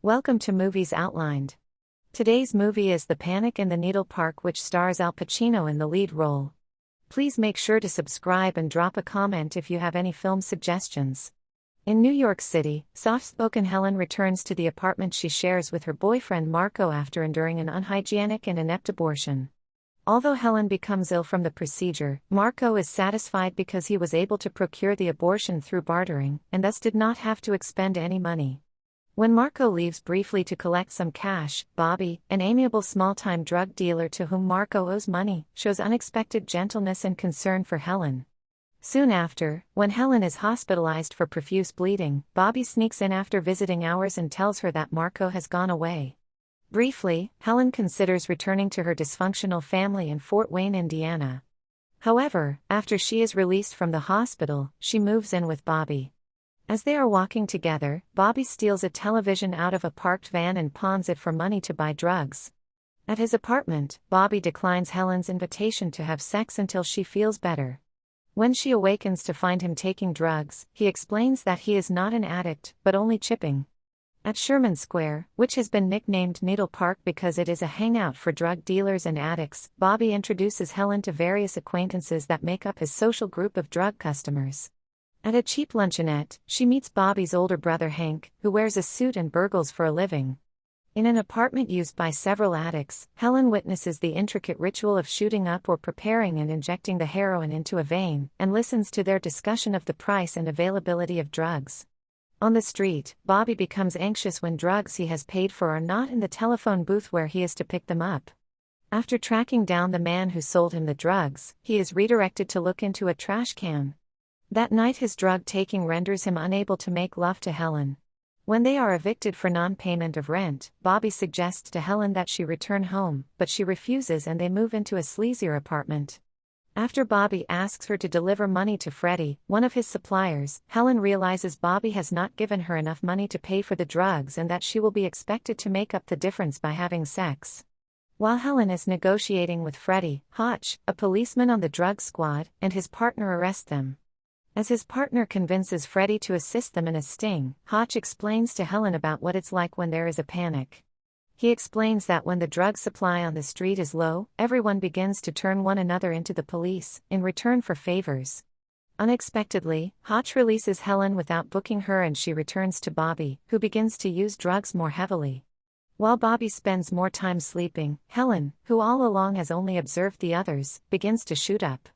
Welcome to Movies Outlined. Today's movie is The Panic in the Needle Park, which stars Al Pacino in the lead role. Please make sure to subscribe and drop a comment if you have any film suggestions. In New York City, soft-spoken Helen returns to the apartment she shares with her boyfriend Marco after enduring an unhygienic and inept abortion. Although Helen becomes ill from the procedure, Marco is satisfied because he was able to procure the abortion through bartering, and thus did not have to expend any money. When Marco leaves briefly to collect some cash, Bobby, an amiable small-time drug dealer to whom Marco owes money, shows unexpected gentleness and concern for Helen. Soon after, when Helen is hospitalized for profuse bleeding, Bobby sneaks in after visiting hours and tells her that Marco has gone away. Briefly, Helen considers returning to her dysfunctional family in Fort Wayne, Indiana. However, after she is released from the hospital, she moves in with Bobby. As they are walking together, Bobby steals a television out of a parked van and pawns it for money to buy drugs. At his apartment, Bobby declines Helen's invitation to have sex until she feels better. When she awakens to find him taking drugs, he explains that he is not an addict, but only chipping. At Sherman Square, which has been nicknamed Needle Park because it is a hangout for drug dealers and addicts, Bobby introduces Helen to various acquaintances that make up his social group of drug customers. At a cheap luncheonette, she meets Bobby's older brother Hank, who wears a suit and burgles for a living. In an apartment used by several addicts, Helen witnesses the intricate ritual of shooting up or preparing and injecting the heroin into a vein, and listens to their discussion of the price and availability of drugs. On the street, Bobby becomes anxious when drugs he has paid for are not in the telephone booth where he is to pick them up. After tracking down the man who sold him the drugs, he is redirected to look into a trash can. That night his drug-taking renders him unable to make love to Helen. When they are evicted for non-payment of rent, Bobby suggests to Helen that she return home, but she refuses and they move into a sleazier apartment. After Bobby asks her to deliver money to Freddie, one of his suppliers, Helen realizes Bobby has not given her enough money to pay for the drugs and that she will be expected to make up the difference by having sex. While Helen is negotiating with Freddie, Hotch, a policeman on the drug squad, and his partner arrest them. As his partner convinces Freddie to assist them in a sting, Hotch explains to Helen about what it's like when there is a panic. He explains that when the drug supply on the street is low, everyone begins to turn one another into the police, in return for favors. Unexpectedly, Hotch releases Helen without booking her and she returns to Bobby, who begins to use drugs more heavily. While Bobby spends more time sleeping, Helen, who all along has only observed the others, begins to shoot up.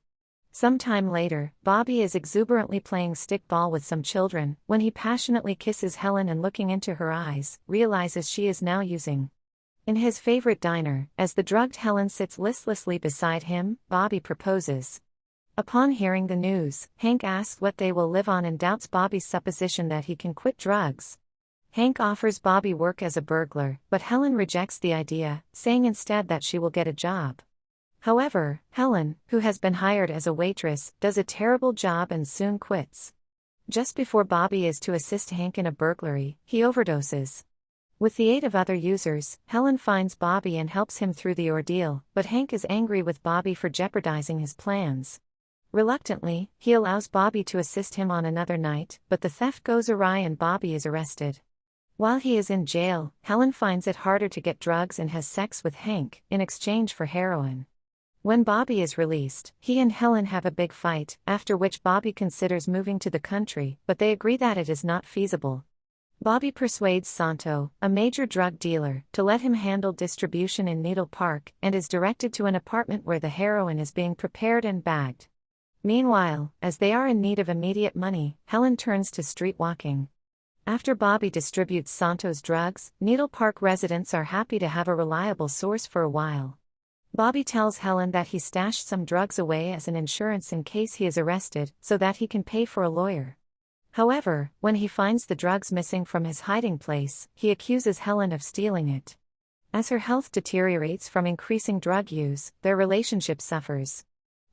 Some time later, Bobby is exuberantly playing stickball with some children, when he passionately kisses Helen and looking into her eyes, realizes she is now using. In his favorite diner, as the drugged Helen sits listlessly beside him, Bobby proposes. Upon hearing the news, Hank asks what they will live on and doubts Bobby's supposition that he can quit drugs. Hank offers Bobby work as a burglar, but Helen rejects the idea, saying instead that she will get a job. However, Helen, who has been hired as a waitress, does a terrible job and soon quits. Just before Bobby is to assist Hank in a burglary, he overdoses. With the aid of other users, Helen finds Bobby and helps him through the ordeal, but Hank is angry with Bobby for jeopardizing his plans. Reluctantly, he allows Bobby to assist him on another night, but the theft goes awry and Bobby is arrested. While he is in jail, Helen finds it harder to get drugs and has sex with Hank, in exchange for heroin. When Bobby is released, he and Helen have a big fight, after which Bobby considers moving to the country, but they agree that it is not feasible. Bobby persuades Santo, a major drug dealer, to let him handle distribution in Needle Park, and is directed to an apartment where the heroin is being prepared and bagged. Meanwhile, as they are in need of immediate money, Helen turns to street walking. After Bobby distributes Santo's drugs, Needle Park residents are happy to have a reliable source for a while. Bobby tells Helen that he stashed some drugs away as an insurance in case he is arrested, so that he can pay for a lawyer. However, when he finds the drugs missing from his hiding place, he accuses Helen of stealing it. As her health deteriorates from increasing drug use, their relationship suffers.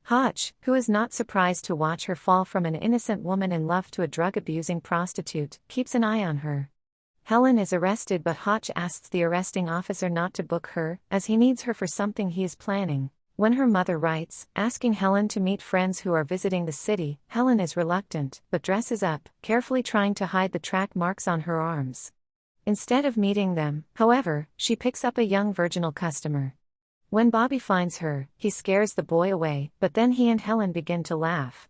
Hotch, who is not surprised to watch her fall from an innocent woman in love to a drug-abusing prostitute, keeps an eye on her. Helen is arrested but Hotch asks the arresting officer not to book her, as he needs her for something he is planning. When her mother writes, asking Helen to meet friends who are visiting the city, Helen is reluctant, but dresses up, carefully trying to hide the track marks on her arms. Instead of meeting them, however, she picks up a young virginal customer. When Bobby finds her, he scares the boy away, but then he and Helen begin to laugh.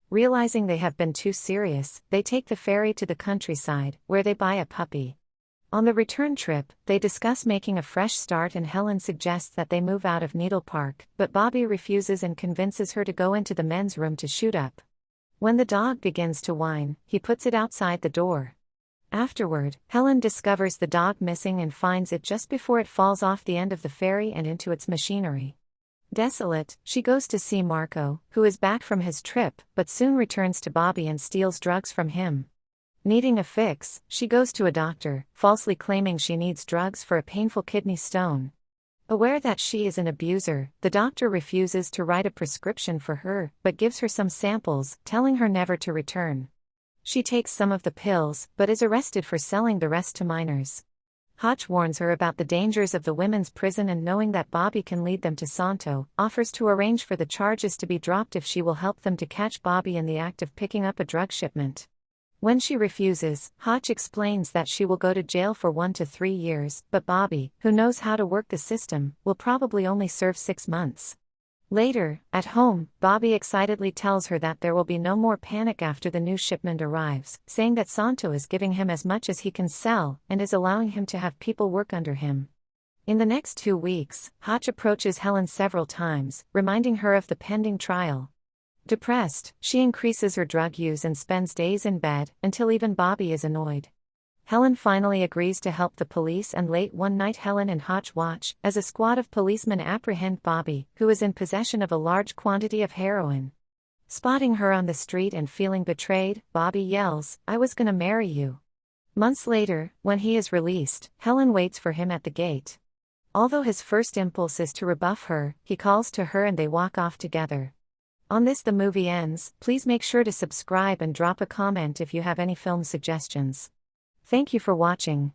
Realizing they have been too serious, they take the ferry to the countryside, where they buy a puppy. On the return trip, they discuss making a fresh start and Helen suggests that they move out of Needle Park, but Bobby refuses and convinces her to go into the men's room to shoot up. When the dog begins to whine, he puts it outside the door. Afterward, Helen discovers the dog missing and finds it just before it falls off the end of the ferry and into its machinery. Desolate, she goes to see Marco, who is back from his trip, but soon returns to Bobby and steals drugs from him. Needing a fix, she goes to a doctor, falsely claiming she needs drugs for a painful kidney stone. Aware that she is an abuser, the doctor refuses to write a prescription for her, but gives her some samples, telling her never to return. She takes some of the pills, but is arrested for selling the rest to minors. Hotch warns her about the dangers of the women's prison and knowing that Bobby can lead them to Santo, offers to arrange for the charges to be dropped if she will help them to catch Bobby in the act of picking up a drug shipment. When she refuses, Hotch explains that she will go to jail for 1 to 3 years, but Bobby, who knows how to work the system, will probably only serve 6 months. Later, at home, Bobby excitedly tells her that there will be no more panic after the new shipment arrives, saying that Santo is giving him as much as he can sell, and is allowing him to have people work under him. In the next 2 weeks, Hotch approaches Helen several times, reminding her of the pending trial. Depressed, she increases her drug use and spends days in bed, until even Bobby is annoyed. Helen finally agrees to help the police and late one night Helen and Hotch watch as a squad of policemen apprehend Bobby, who is in possession of a large quantity of heroin. Spotting her on the street and feeling betrayed, Bobby yells, "I was gonna marry you." Months later, when he is released, Helen waits for him at the gate. Although his first impulse is to rebuff her, he calls to her and they walk off together. On this the movie ends. Please make sure to subscribe and drop a comment if you have any film suggestions. Thank you for watching.